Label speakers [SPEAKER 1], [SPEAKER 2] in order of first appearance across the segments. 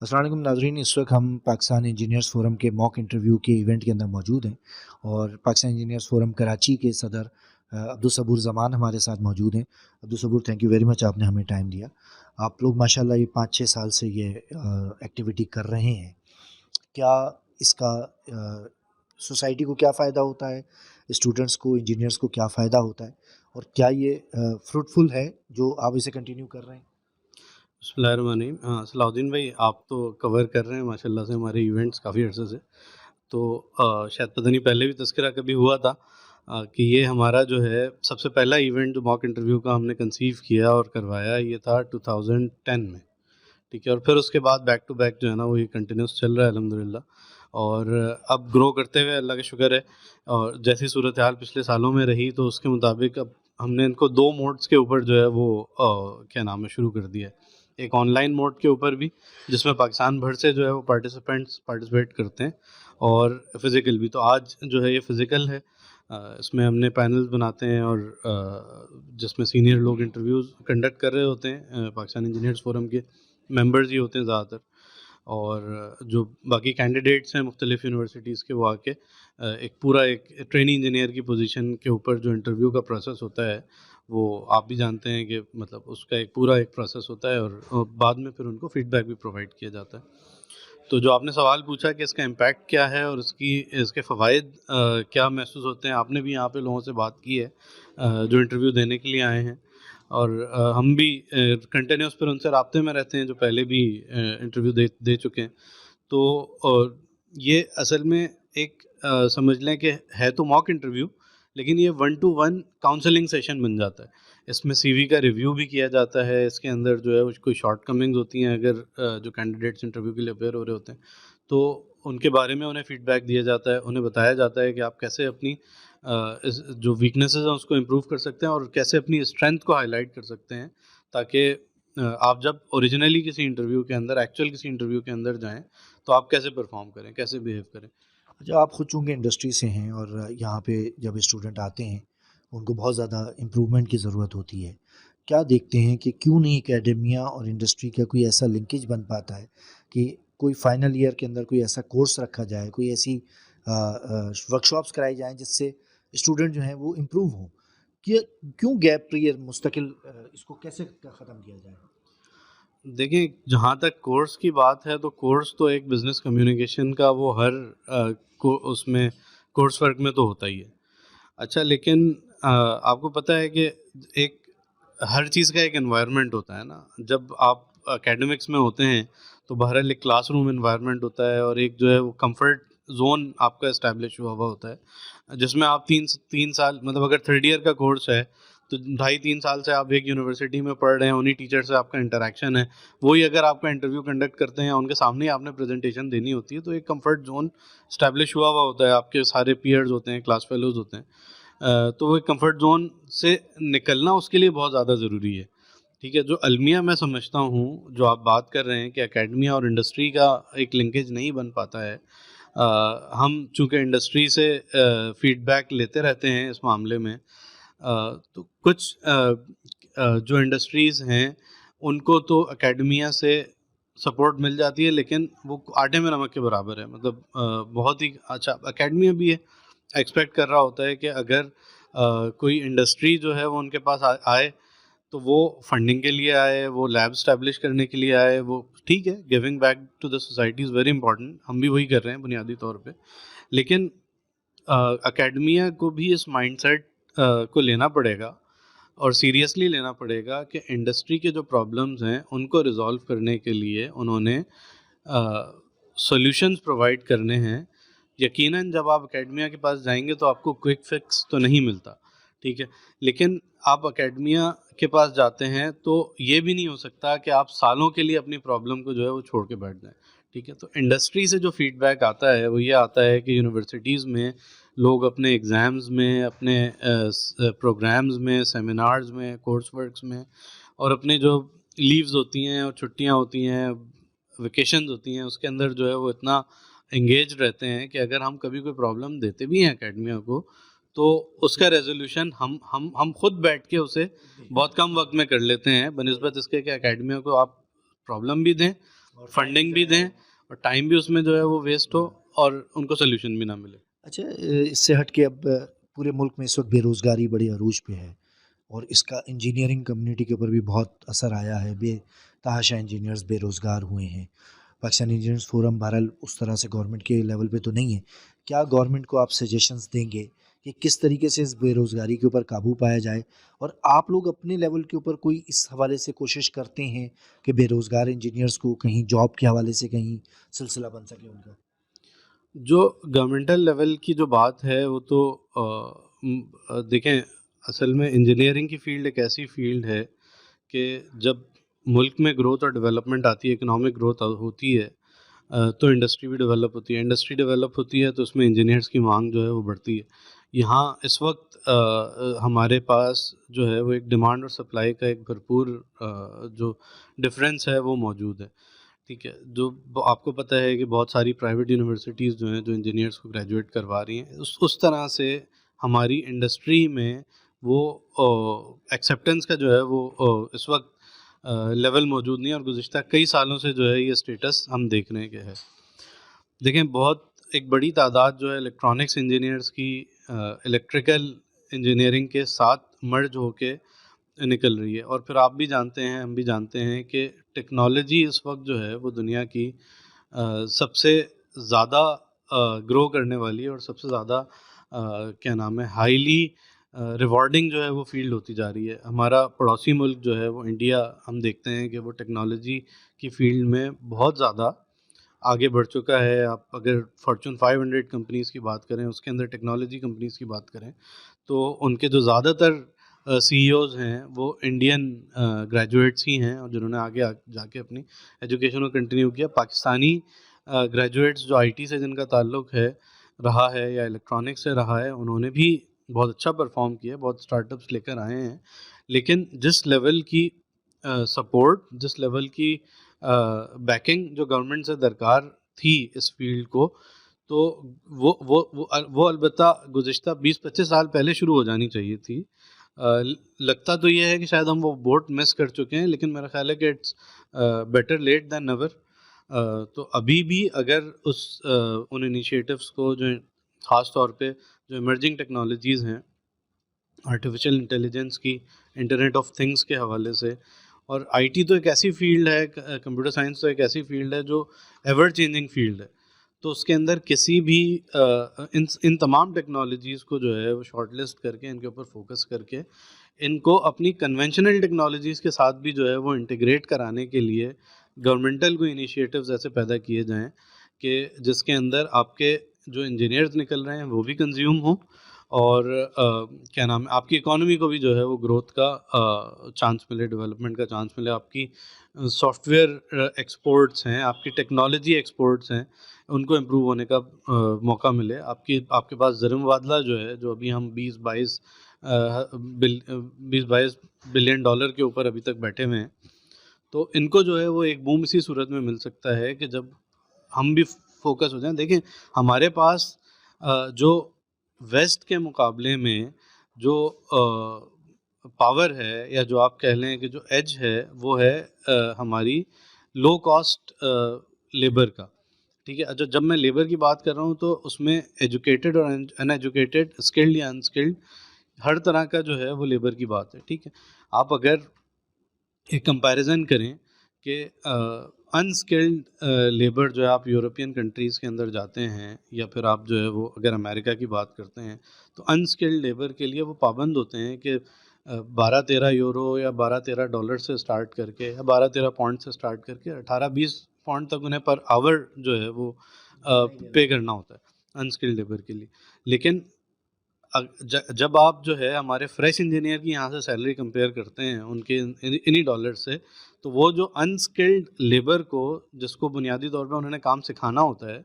[SPEAKER 1] السلام علیکم ناظرین، اس وقت ہم پاکستان انجینئرز فورم کے موک انٹرویو کے ایونٹ کے اندر موجود ہیں اور پاکستان انجینئرز فورم کراچی کے صدر عبدالصبور زمان ہمارے ساتھ موجود ہیں. Abdul Saboor, thank you very much, آپ نے ہمیں ٹائم دیا. آپ لوگ ماشاءاللہ یہ 5-6 سال سے یہ ایکٹیویٹی کر رہے ہیں. کیا اس کا سوسائٹی کو کیا فائدہ ہوتا ہے، اسٹوڈنٹس کو، انجینئرز کو کیا فائدہ ہوتا ہے، اور کیا یہ فروٹفل ہے جو آپ اسے کنٹینیو کر رہے ہیں؟
[SPEAKER 2] بسم اللہ الرحمن الرحیم. صلاح الدین بھائی، آپ تو کور کر رہے ہیں ماشاء اللہ سے ہمارے ایونٹس کافی عرصے سے. تو شاید پتہ نہیں پہلے بھی تذکرہ کبھی ہوا تھا کہ یہ ہمارا جو ہے سب سے پہلا ایونٹ جو موک انٹرویو کا ہم نے کنسیو کیا اور کروایا، یہ تھا 2010 میں. ٹھیک ہے، اور پھر اس کے بعد بیک ٹو بیک جو ہے نا وہ یہ کنٹینیوس چل رہا ہے الحمدللہ. اور اب گرو کرتے ہوئے اللہ کا شکر ہے، اور جیسی صورتحال پچھلے سالوں میں رہی تو اس کے مطابق اب ہم نے ان کو 2 موڈس کے اوپر جو ہے وہ کیا نام ہے شروع کر دیا ہے. ایک آن لائن موڈ کے اوپر بھی، جس میں پاکستان بھر سے جو ہے وہ پارٹیسپیٹ کرتے ہیں، اور فزیکل بھی. تو آج جو ہے یہ فزیکل ہے. اس میں ہم نے پینلز بناتے ہیں اور جس میں سینئر لوگ انٹرویوز کنڈکٹ کر رہے ہوتے ہیں. پاکستان انجینئرز فورم کے ممبرز ہی ہوتے ہیں زیادہ تر، اور جو باقی کینڈیڈیٹس ہیں مختلف یونیورسٹیز کے، وہ آ کے ایک پورا ایک ٹریننگ انجینئر کی پوزیشن کے اوپر جو انٹرویو کا پروسیس ہوتا ہے، وہ آپ بھی جانتے ہیں کہ مطلب اس کا ایک پورا ایک پروسیس ہوتا ہے، اور بعد میں پھر ان کو فیڈ بیک بھی پرووائڈ کیا جاتا ہے. تو جو آپ نے سوال پوچھا کہ اس کا امپیکٹ کیا ہے اور اس کے فوائد کیا محسوس ہوتے ہیں، آپ نے بھی یہاں پہ لوگوں سے بات کی ہے جو انٹرویو دینے کے لیے آئے ہیں، اور ہم بھی کنٹینیوس پھر ان سے رابطے میں رہتے ہیں جو پہلے بھی انٹرویو دے چکے ہیں. تو یہ اصل میں ایک سمجھ لیں کہ ہے تو موک انٹرویو، لیکن یہ 1-to-1 کاؤنسلنگ سیشن بن جاتا ہے. اس میں سی وی کا ریویو بھی کیا جاتا ہے. اس کے اندر جو ہے کوئی شارٹ کمنگز ہوتی ہیں اگر جو کینڈیڈیٹس انٹرویو کے لیے اپیئر ہو رہے ہوتے ہیں، تو ان کے بارے میں انہیں فیڈ بیک دیا جاتا ہے. انہیں بتایا جاتا ہے کہ آپ کیسے اپنی جو ویکنیسز ہیں اس کو امپروو کر سکتے ہیں، اور کیسے اپنی اسٹرینتھ کو ہائی لائٹ کر سکتے ہیں، تاکہ آپ جب اوریجنلی کسی انٹرویو کے اندر، ایکچوئل کسی انٹرویو کے اندر جائیں تو آپ کیسے پرفارم کریں، کیسے بیہیو کریں.
[SPEAKER 1] اچھا، آپ خود چونکہ انڈسٹری سے ہیں اور یہاں پہ جب اسٹوڈنٹ آتے ہیں ان کو بہت زیادہ امپرومنٹ کی ضرورت ہوتی ہے، کیا دیکھتے ہیں کہ کیوں نہیں اکیڈمیا اور انڈسٹری کا کوئی ایسا لنکیج بن پاتا ہے کہ کوئی فائنل ایئر کے اندر کوئی ایسا کورس رکھا جائے، کوئی ایسی ورکشاپس کرائی جائیں جس سے اسٹوڈنٹ جو ہیں وہ امپروو ہوں؟ کیوں گیپ یہ مستقل اس کو کیسے ختم کیا جائے؟
[SPEAKER 2] دیکھیں، جہاں تک کورس کی بات ہے تو کورس تو ایک بزنس کمیونیکیشن کا وہ ہر اس میں کورس ورک میں تو ہوتا ہی ہے. اچھا، لیکن آپ کو پتہ ہے کہ ایک ہر چیز کا ایک انوائرمنٹ ہوتا ہے نا. جب آپ اکیڈمکس میں ہوتے ہیں تو بہرحال ایک کلاس روم انوائرمنٹ ہوتا ہے، اور ایک جو ہے وہ کمفرٹ زون آپ کا اسٹیبلش ہوا ہوتا ہے، جس میں آپ تین سال، مطلب اگر 3rd ایئر کا کورس ہے تو 2.5-3 سال سے آپ ایک یونیورسٹی میں پڑھ رہے ہیں، انہی ٹیچر سے آپ کا انٹریکشن ہے. وہی اگر آپ کا انٹرویو کنڈکٹ کرتے ہیں، ان کے سامنے آپ نے پریزنٹیشن دینی ہوتی ہے، تو ایک کمفرٹ زون اسٹیبلش ہوا ہوتا ہے. آپ کے سارے پیئرز ہوتے ہیں، کلاس فیلوز ہوتے ہیں. تو وہ کمفرٹ زون سے نکلنا اس کے لیے بہت زیادہ ضروری ہے. ٹھیک ہے، جو المیہ میں سمجھتا ہوں، جو آپ بات کر رہے ہیں کہ اکیڈمیا اور انڈسٹری کا ایک لنکیج نہیں بن پاتا ہے. ہم چونکہ انڈسٹری سے فیڈ بیک لیتے رہتے ہیں اس معاملے میں، تو کچھ جو انڈسٹریز ہیں ان کو تو اکیڈمیا سے سپورٹ مل جاتی ہے، لیکن وہ آٹے میں نمک کے برابر ہے. مطلب بہت ہی اچھا اکیڈمیا بھی ہے، ایکسپیکٹ کر رہا ہوتا ہے کہ اگر کوئی انڈسٹری جو ہے وہ ان کے پاس آئے تو وہ فنڈنگ کے لیے آئے، وہ لیب اسٹیبلش کرنے کے لیے آئے. وہ ٹھیک ہے، giving back to the society is very important, ہم بھی وہی کر رہے ہیں بنیادی طور پہ. لیکن اکیڈمیا کو بھی اس مائنڈ سیٹ کو لینا پڑے گا اور سیریسلی لینا پڑے گا کہ انڈسٹری کے جو پرابلمز ہیں ان کو ریزالو کرنے کے لیے انہوں نے سولوشنز پرووائڈ کرنے ہیں. یقیناً جب آپ اکیڈمیا کے پاس جائیں گے تو آپ کو کوئک فکس تو نہیں ملتا، ٹھیک ہے، لیکن آپ اکیڈمیا کے پاس جاتے ہیں تو یہ بھی نہیں ہو سکتا کہ آپ سالوں کے لیے اپنی پرابلم کو جو ہے وہ چھوڑ کے بیٹھ جائیں. ٹھیک ہے، تو انڈسٹری سے جو فیڈ بیک آتا ہے وہ یہ آتا ہے کہ یونیورسٹیز میں لوگ اپنے ایگزامز میں، اپنے پروگرامز میں، سیمینارز میں، کورس ورکس میں، اور اپنے جو لیوز ہوتی ہیں اور چھٹیاں ہوتی ہیں، ویکیشنز ہوتی ہیں، اس کے اندر جو ہے وہ اتنا انگیج رہتے ہیں کہ اگر ہم کبھی کوئی پرابلم دیتے بھی ہیں اکیڈمیا کو تو اس کا ریزولوشن ہم خود بیٹھ کے اسے بہت کم وقت میں کر لیتے ہیں، بنسبت اس کے کہ اکیڈمیا کو آپ پرابلم بھی دیں فنڈنگ بھی دیں اور ٹائم بھی اس میں جو ہے وہ ویسٹ ہو اور ان کو سلیوشن بھی نہ ملے.
[SPEAKER 1] اچھا اس سے ہٹ کے اب پورے ملک میں اس وقت بے روزگاری بڑی عروج پہ ہے اور اس کا انجینئرنگ کمیونٹی کے اوپر بھی بہت اثر آیا ہے. بے تحاشا انجینئرز بے روزگار ہوئے ہیں. پاکستان انجینئرز فورم بہرحال اس طرح سے گورنمنٹ کے لیول پہ تو نہیں ہے. کیا گورنمنٹ کو آپ سجیشنز دیں گے کہ کس طریقے سے اس بے روزگاری کے اوپر قابو پایا جائے؟ اور آپ لوگ اپنے لیول کے اوپر کوئی اس حوالے سے کوشش کرتے ہیں کہ بے روزگار انجینئرز کو کہیں جاب کے حوالے سے کہیں سلسلہ بن سکے ان کا؟
[SPEAKER 2] جو گورنمنٹل لیول کی جو بات ہے وہ تو دیکھیں اصل میں انجینئرنگ کی فیلڈ ایک ایسی فیلڈ ہے کہ جب ملک میں گروتھ اور ڈیولپمنٹ آتی ہے, اکنامک گروتھ ہوتی ہے, تو انڈسٹری بھی ڈیولپ ہوتی ہے. انڈسٹری ڈیولپ ہوتی ہے تو اس میں انجینئرس کی مانگ جو ہے وہ بڑھتی ہے. یہاں اس وقت ہمارے پاس جو ہے وہ ایک ڈیمانڈ اور سپلائی کا ایک بھرپور جو ڈفرینس ہے وہ موجود ہے. ٹھیک ہے, جو آپ کو پتہ ہے کہ بہت ساری پرائیویٹ یونیورسٹیز جو ہیں جو انجینئرس کو گریجویٹ کروا رہی ہیں, اس طرح سے ہماری انڈسٹری میں وہ ایکسیپٹنس کا جو ہے وہ اس وقت لیول موجود نہیں ہے, اور گزشتہ کئی سالوں سے جو ہے یہ اسٹیٹس ہم دیکھنے کے ہے. دیکھیں بہت ایک بڑی تعداد جو ہے الیکٹرانکس انجینئرس کی الیکٹریکل انجینئرنگ کے ساتھ مرج ہو کے نکل رہی ہے. اور پھر آپ بھی جانتے ہیں, ہم بھی جانتے ہیں کہ ٹیکنالوجی اس وقت جو ہے وہ دنیا کی سب سے زیادہ گرو کرنے والی اور سب سے زیادہ کیا نام ہے ہائیلی ریوارڈنگ جو ہے وہ فیلڈ ہوتی جا رہی ہے. ہمارا پڑوسی ملک جو ہے وہ انڈیا, ہم دیکھتے ہیں کہ وہ ٹیکنالوجی کی فیلڈ میں بہت زیادہ آگے بڑھ چکا ہے. آپ اگر فارچون 500 کمپنیز کی بات کریں, اس کے اندر ٹیکنالوجی کمپنیز کی بات کریں, تو ان کے جو زیادہ تر سی ای اوز ہیں وہ انڈین گریجویٹس ہی ہیں, اور جنہوں نے آگے جا کے اپنی ایجوکیشن کو کنٹینیو کیا. پاکستانی گریجویٹس جو آئی ٹی سے جن کا تعلق ہے رہا ہے یا الیکٹرانکس سے رہا ہے, انہوں نے بھی بہت اچھا پرفارم کیا, بہت اسٹارٹ اپس لے کر آئے ہیں. لیکن جس لیول کی سپورٹ, جس لیول کی بیکنگ جو گورنمنٹ سے درکار تھی اس فیلڈ کو, تو وہ البتہ گزشتہ 20-25 سال پہلے شروع ہو جانی چاہیے تھی. لگتا تو یہ ہے کہ شاید ہم وہ بوٹ مس کر چکے ہیں, لیکن میرا خیال ہے کہ it's better late than never. تو ابھی بھی اگر ان انیشیٹوس کو جو خاص طور پہ جو ایمرجنگ ٹیکنالوجیز ہیں, آرٹیفیشیل انٹیلیجنس کی, انٹرنیٹ آف تھنگس کے حوالے سے, اور آئی ٹی تو ایک ایسی فیلڈ ہے, کمپیوٹر سائنس تو ایک ایسی فیلڈ ہے جو ایور چینجنگ فیلڈ ہے. تو اس کے اندر کسی بھی ان تمام ٹیکنالوجیز کو جو ہے وہ شارٹ لسٹ کر کے, ان کے اوپر فوکس کر کے, ان کو اپنی کنونشنل ٹیکنالوجیز کے ساتھ بھی جو ہے وہ انٹیگریٹ کرانے کے لیے گورنمنٹل کوئی انیشیٹوز ایسے پیدا کیے جائیں کہ جس کے اندر آپ کے جو انجینئرز نکل رہے ہیں وہ بھی کنزیوم ہوں, اور کیا نام ہے آپ کی اکانومی کو بھی جو ہے وہ گروتھ کا چانس ملے, ڈیولپمنٹ کا چانس ملے. آپ کی سافٹ ویئر ایکسپورٹس ہیں, آپ کی ٹیکنالوجی ایکسپورٹس ہیں, ان کو امپروو ہونے کا موقع ملے. آپ کے پاس زر مبادلہ جو ہے, جو ابھی ہم 20-22 بلین ڈالر کے اوپر ابھی تک بیٹھے ہوئے ہیں, تو ان کو جو ہے وہ ایک بوم اسی صورت میں مل سکتا ہے کہ جب ہم بھی فوکس ہو جائیں. دیکھیں ہمارے پاس جو ویسٹ کے مقابلے میں جو پاور ہے, یا جو آپ کہہ لیں کہ جو ایج ہے, وہ ہے ہماری لو کاسٹ لیبر کا. ٹھیک ہے, جب میں لیبر کی بات کر رہا ہوں تو اس میں ایجوکیٹڈ اور ان ایجوکیٹڈ, اسکلڈ یا انسکلڈ, ہر طرح کا جو ہے وہ لیبر کی بات ہے. ٹھیک ہے, آپ اگر ایک کمپیریزن کریں کہ انسکلڈ لیبر جو ہے, آپ یورپین کنٹریز کے اندر جاتے ہیں, یا پھر آپ جو ہے وہ اگر امریکہ کی بات کرتے ہیں, تو انسکلڈ لیبر کے لیے وہ پابند ہوتے ہیں کہ 12-13 یورو یا 12-13 ڈالر سے اسٹارٹ کر کے, یا 12-13 پاؤنڈ سے اسٹارٹ کر کے 18-20 پاؤنڈ تک انہیں پر آور جو ہے وہ پے کرنا ہوتا ہے انسکلڈ لیبر کے لیے. لیکن جب آپ جو ہے ہمارے فریش انجینئر کی یہاں سے سیلری کمپیئر کرتے ہیں ان کے انہی ڈالر سے, تو وہ جو انسکلڈ لیبر کو, جس کو بنیادی طور پہ انہوں نے کام سکھانا ہوتا ہے,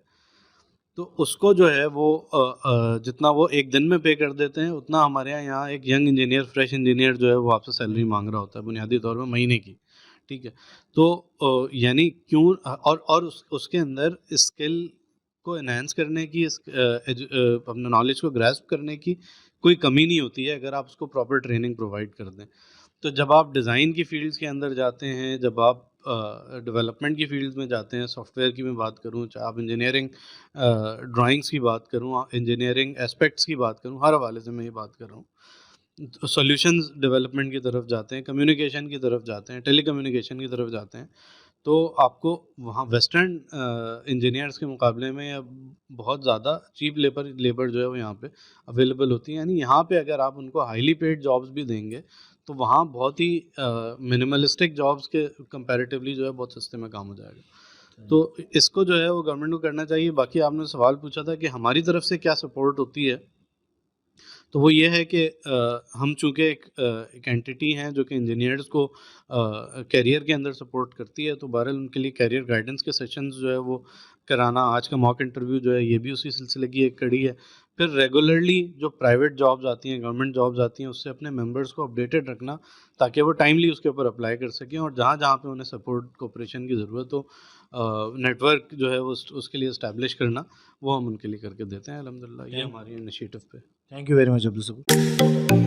[SPEAKER 2] تو اس کو جو ہے وہ جتنا وہ ایک دن میں پے کر دیتے ہیں, اتنا ہمارے یہاں ایک ینگ انجینئر, فریش انجینئر جو ہے وہ آپ سے سیلری مانگ رہا ہوتا ہے بنیادی طور پہ مہینے کی. ٹھیک ہے, تو یعنی کیوں, اور اس کے اندر اسکل کو انہینس کرنے کی, اپنے نالج کو گراسپ کرنے کی کوئی کمی نہیں ہوتی ہے اگر آپ اس کو پراپر ٹریننگ پرووائڈ کر دیں. تو جب آپ ڈیزائن کی فیلڈز کے اندر جاتے ہیں, جب آپ ڈیولپمنٹ کی فیلڈ میں جاتے ہیں، سافٹ ویئر کی میں بات کروں، چاہے آپ انجینئرنگ ڈرائنگس کی بات کروں، انجینئرنگ اسپیکٹس کی بات کروں، ہر حوالے سے میں یہ بات کر رہا ہوں، سولوشنز ڈیولپمنٹ کی طرف جاتے ہیں، کمیونیکیشن کی طرف جاتے ہیں، ٹیلی کمیونیکیشن کی طرف جاتے ہیں، تو آپ کو وہاں ویسٹرن انجینئرس کے مقابلے میں بہت زیادہ چیپ لیبر جو ہے وہ یہاں پہ اویلیبل ہوتی ہے. یعنی یہاں پہ اگر آپ ان کو ہائیلی پیڈ جابس بھی دیں گے تو وہاں بہت ہی منیملسٹک جابس کے کمپیریٹیولی جو ہے بہت سستے میں کام ہو جائے گا. تو اس کو جو ہے وہ گورنمنٹ کو کرنا چاہیے. باقی آپ نے سوال پوچھا تھا کہ ہماری طرف سے کیا سپورٹ ہوتی ہے، تو وہ یہ ہے کہ ہم چونکہ ایک اینٹی ہیں جو کہ انجینئرز کو کیریئر کے اندر سپورٹ کرتی ہے، تو بہرحال ان کے لیے کیریئر گائیڈنس کے سیشنز جو ہے وہ کرانا، آج کا موک انٹرویو جو ہے یہ بھی اسی سلسلے کی ایک کڑی ہے. پھر ریگولرلی جو پرائیویٹ جابز آتی ہیں، گورنمنٹ جابز آتی ہیں، اس سے اپنے ممبرس کو اپڈیٹڈ رکھنا تاکہ وہ ٹائملی اس کے اوپر اپلائی کر سکیں، اور جہاں جہاں پہ انہیں سپورٹ کوپریشن کی ضرورت ہو، نیٹ ورک جو ہے وہ اس کے لیے اسٹیبلش کرنا، وہ ہم ان کے لیے کر کے دیتے ہیں الحمدللہ. یہ ہماری انیشیٹو پہ.
[SPEAKER 1] Thank you very much Abdul Saboor.